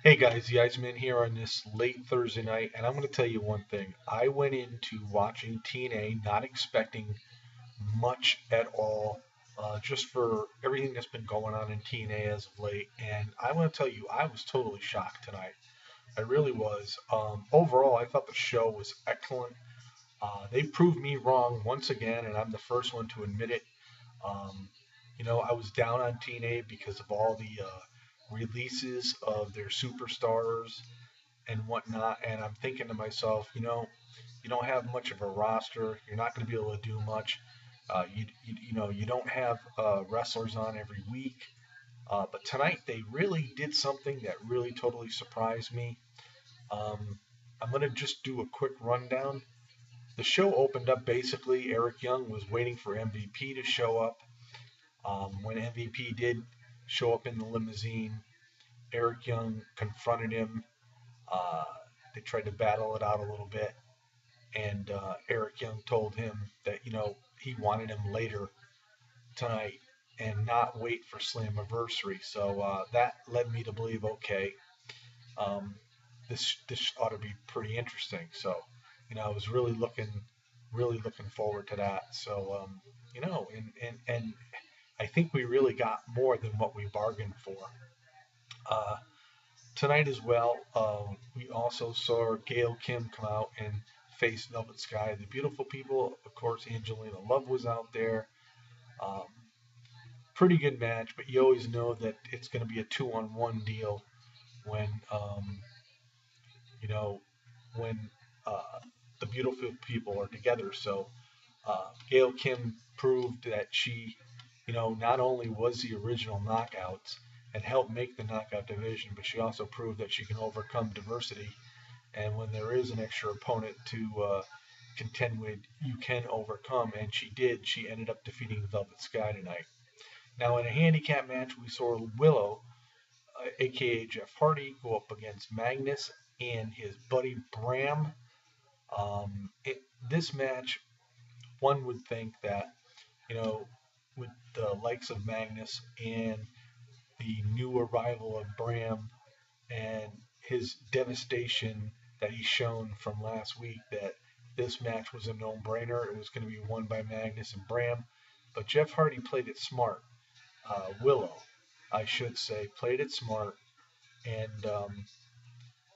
Hey guys, the Iceman here on this late Thursday night, and I'm going to tell you one thing. I went into watching TNA not expecting much at all, just for everything that's been going on in TNA as of late, and I want to tell you, I was totally shocked tonight. I really was. Overall, I thought the show was excellent. They proved me wrong once again, and I'm the first one to admit it. Um, I was down on TNA because of all the releases of their superstars and whatnot. And I'm thinking to myself, you don't have much of a roster. You're not going to be able to do much. You don't have wrestlers on every week. But tonight they really did something that really totally surprised me. Um, I'm going to just do a quick rundown. The show opened up basically. Eric Young was waiting for MVP to show up. When MVP did show up in the limousine, Eric Young confronted him. Uh, they tried to battle it out a little bit, and Eric Young told him that he wanted him later tonight and not wait for Slammiversary. So that led me to believe, okay, um, this ought to be pretty interesting. So I was really looking forward to that. So and I think we really got more than what we bargained for. Uh, Tonight as well, we also saw Gail Kim come out and face Velvet Sky. The beautiful people, of course, Angelina Love was out there. Um, Pretty good match, but you always know that it's going to be a two-on-one deal when you know when uh, the beautiful people are together. So Gail Kim proved that she, not only was the original Knockouts and helped make the Knockout division, but she also proved that she can overcome diversity. And when there is an extra opponent to contend with, you can overcome. And she did. She ended up defeating Velvet Sky tonight. Now, in a handicap match, we saw Willow, aka Jeff Hardy, go up against Magnus and his buddy Bram. This match, one would think that, you know, with the likes of Magnus and the new arrival of Bram and his devastation that he's shown from last week, that this match was a no-brainer. It was going to be won by Magnus and Bram, but Jeff Hardy played it smart. Willow, I should say, played it smart, and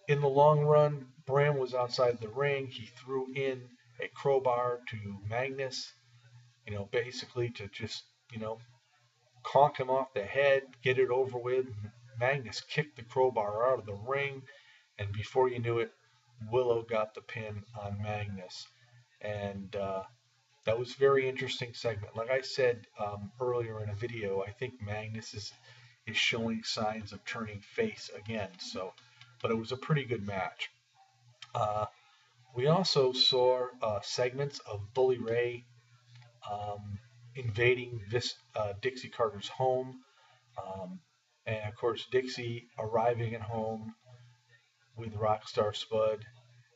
in the long run, Bram was outside the ring. He threw in a crowbar to Magnus, basically to just, conk him off the head, get it over with. Magnus kicked the crowbar out of the ring, and before you knew it, Willow got the pin on Magnus. And that was a very interesting segment. Like I said earlier in a video, I think Magnus is showing signs of turning face again. So, but it was a pretty good match. Uh, we also saw segments of Bully Ray um, invading Dixie Carter's home. Um, and of course, Dixie arriving at home with Rockstar Spud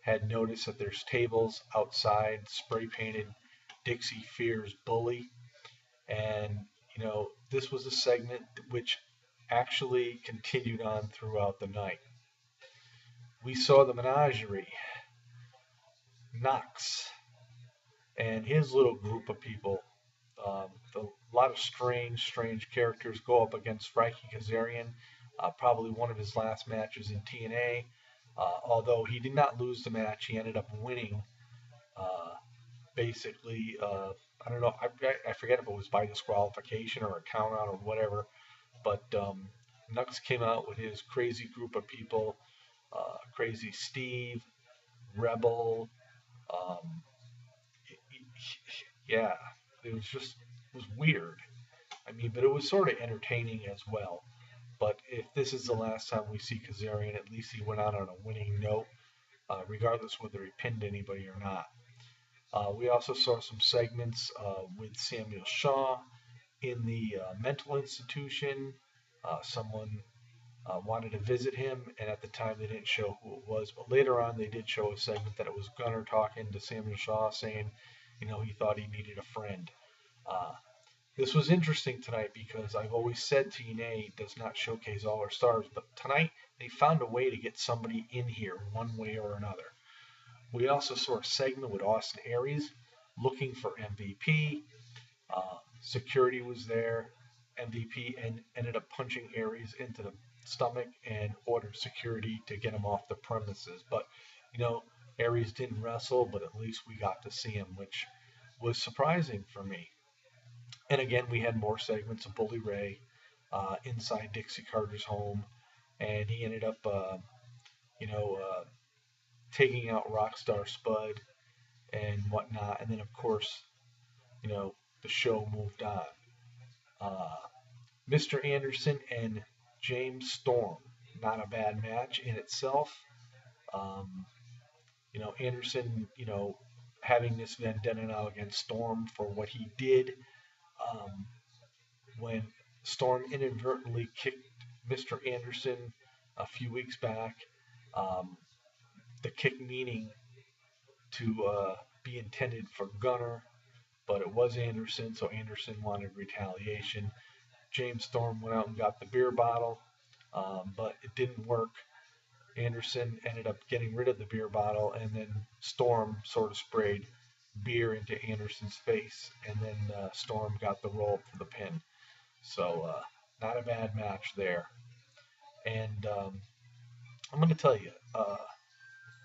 had noticed that there's tables outside spray painted Dixie Fears Bully. And, this was a segment which actually continued on throughout the night. We saw the menagerie, Knox, and his little group of people. A lot of strange characters go up against Frankie Kazarian, probably one of his last matches in TNA. Although he did not lose the match, he ended up winning. Uh, Basically, I don't know, I forget if it was by disqualification or a count out or whatever, but Nux came out with his crazy group of people, Crazy Steve, Rebel, um, yeah, it was weird. I mean, but it was sort of entertaining as well. But if this is the last time we see Kazarian, at least he went out on a winning note, regardless whether he pinned anybody or not. We also saw some segments with Samuel Shaw in the mental institution. Someone wanted to visit him, and at the time they didn't show who it was. But later on, they did show a segment that it was Gunner talking to Samuel Shaw, saying, he thought he needed a friend. Uh, This was interesting tonight because I've always said TNA does not showcase all our stars, but tonight they found a way to get somebody in here one way or another. We also saw a segment with Austin Aries looking for MVP. Security was there. MVP and ended up punching Aries into the stomach and ordered security to get him off the premises. But you know, Aries didn't wrestle, but at least we got to see him, which was surprising for me. And again, we had more segments of Bully Ray inside Dixie Carter's home, and he ended up, you know, taking out Rockstar Spud and whatnot. And then, of course, you know, the show moved on. Uh, Mr. Anderson and James Storm, not a bad match in itself. Um, you know, Anderson, you know, having this vendetta now against Storm for what he did um, when Storm inadvertently kicked Mr. Anderson a few weeks back. Um, the kick meaning to be intended for Gunner, but it was Anderson, so Anderson wanted retaliation. James Storm went out and got the beer bottle, but it didn't work. Anderson ended up getting rid of the beer bottle, and then Storm sort of sprayed beer into Anderson's face, and then Storm got the roll for the pin. So, not a bad match there. And I'm going to tell you,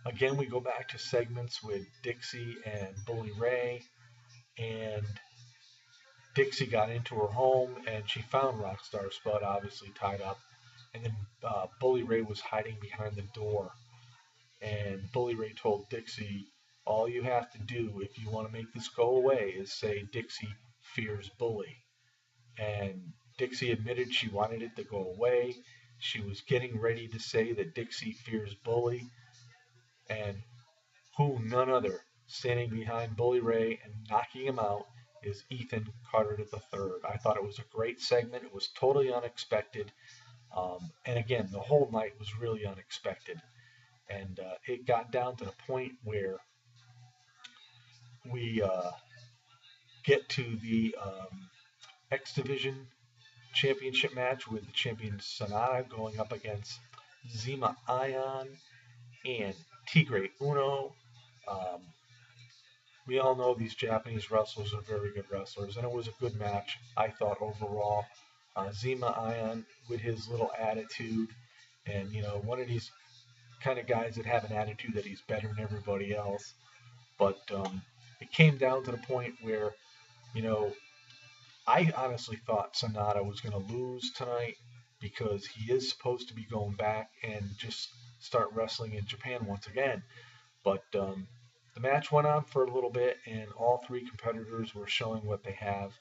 again, we go back to segments with Dixie and Bully Ray, and Dixie got into her home and she found Rockstar Spud obviously tied up. And then Bully Ray was hiding behind the door. And Bully Ray told Dixie, all you have to do if you want to make this go away is say Dixie fears Bully. And Dixie admitted she wanted it to go away. She was getting ready to say that Dixie fears Bully. And who, none other, standing behind Bully Ray and knocking him out is Ethan Carter III. I thought it was a great segment. It was totally unexpected. And again, the whole night was really unexpected. And it got down to the point where we get to the X Division championship match with the champion Sonata going up against Zima Ion and Tigre Uno. Um, we all know these Japanese wrestlers are very good wrestlers, and it was a good match, I thought, overall. Zima Ion with his little attitude, and, you know, one of these kind of guys that have an attitude that he's better than everybody else. But it came down to the point where, you know, I honestly thought Sonata was going to lose tonight because he is supposed to be going back and just start wrestling in Japan once again. But the match went on for a little bit, and all three competitors were showing what they have.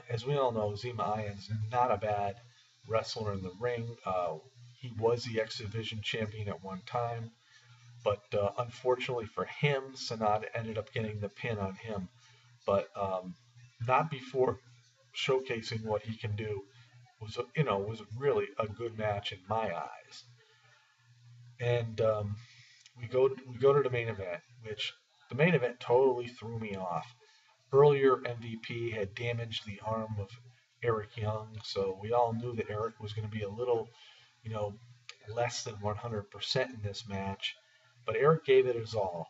As we all know, Zima Ion's not a bad wrestler in the ring. He was the X Division champion at one time, but unfortunately for him, Sonata ended up getting the pin on him. But not before showcasing what he can do. Was really a good match in my eyes. And we go to the main event, which the main event totally threw me off. Earlier, MVP had damaged the arm of Eric Young, so we all knew that Eric was going to be a little, you know, less than 100% in this match. But Eric gave it his all,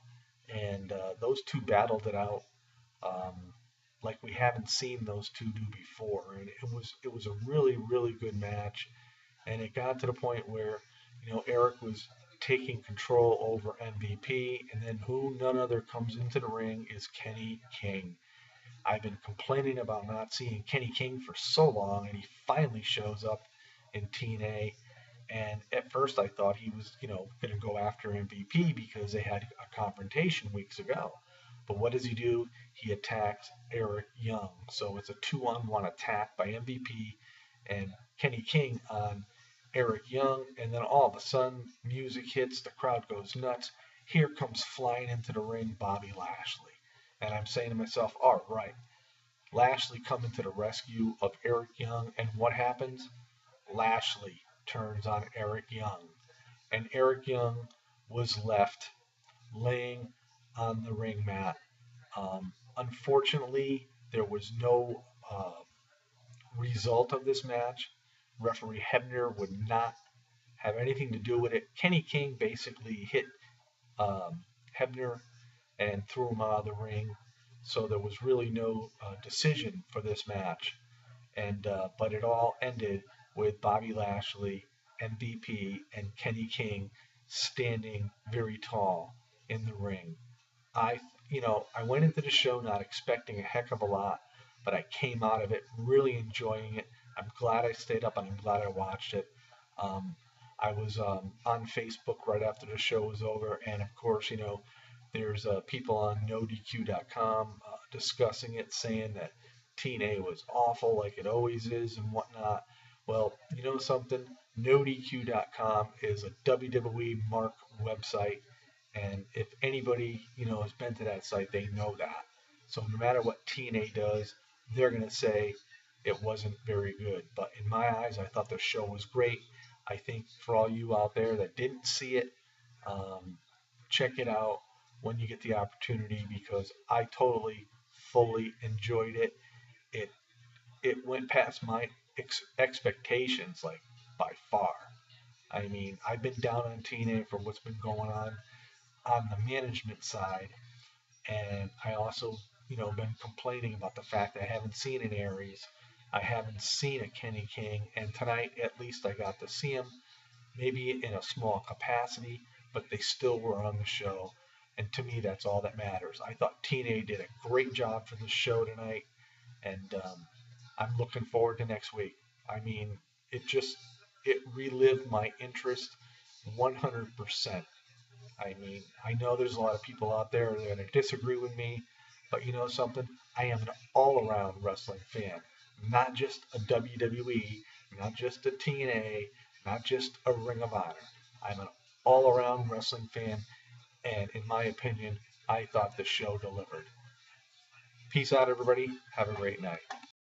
and those two battled it out like we haven't seen those two do before. And it was a really, really good match, and it got to the point where, you know, Eric was taking control over MVP, and then who, none other, comes into the ring is Kenny King. I've been complaining about not seeing Kenny King for so long, and he finally shows up in TNA. And at first I thought he was, you know, going to go after MVP because they had a confrontation weeks ago. But what does he do? He attacks Eric Young. So it's a 2-on-1 attack by MVP and Kenny King on Eric Young. And then all of a sudden, music hits, the crowd goes nuts. Here comes flying into the ring Bobby Lashley. And I'm saying to myself, all right, Lashley coming to the rescue of Eric Young. And what happens? Lashley turns on Eric Young. And Eric Young was left laying on the ring mat. Unfortunately, there was no result of this match. Referee Hebner would not have anything to do with it. Kenny King basically hit Hebner and threw him out of the ring. So there was really no decision for this match. And but it all ended with Bobby Lashley, MVP, and Kenny King standing very tall in the ring. I went into the show not expecting a heck of a lot, but I came out of it really enjoying it. I'm glad I stayed up and I'm glad I watched it. Um, I was on Facebook right after the show was over, and of course, there's people on NoDQ.com discussing it, saying that TNA was awful, like it always is, and whatnot. Well, you know something? NoDQ.com is a WWE mark website, and if anybody has been to that site, they know that. So no matter what TNA does, they're gonna say it wasn't very good. But in my eyes, I thought the show was great. I think for all you out there that didn't see it, um, check it out when you get the opportunity because I totally, fully enjoyed it. It it went past my expectations like by far. I mean, I've been down on TNA for what's been going on the management side, and I also, been complaining about the fact that I haven't seen an Aries, I haven't seen a Kenny King, and tonight at least I got to see him, maybe in a small capacity, but they still were on the show. And to me, that's all that matters. I thought TNA did a great job for the show tonight, and I'm looking forward to next week. I mean, it relived my interest 100%. I mean, I know there's a lot of people out there that are going to disagree with me, but you know something? I am an all around wrestling fan, not just a WWE, not just a TNA, not just a Ring of Honor. I'm an all around wrestling fan, and in my opinion, I thought the show delivered. Peace out, everybody. Have a great night.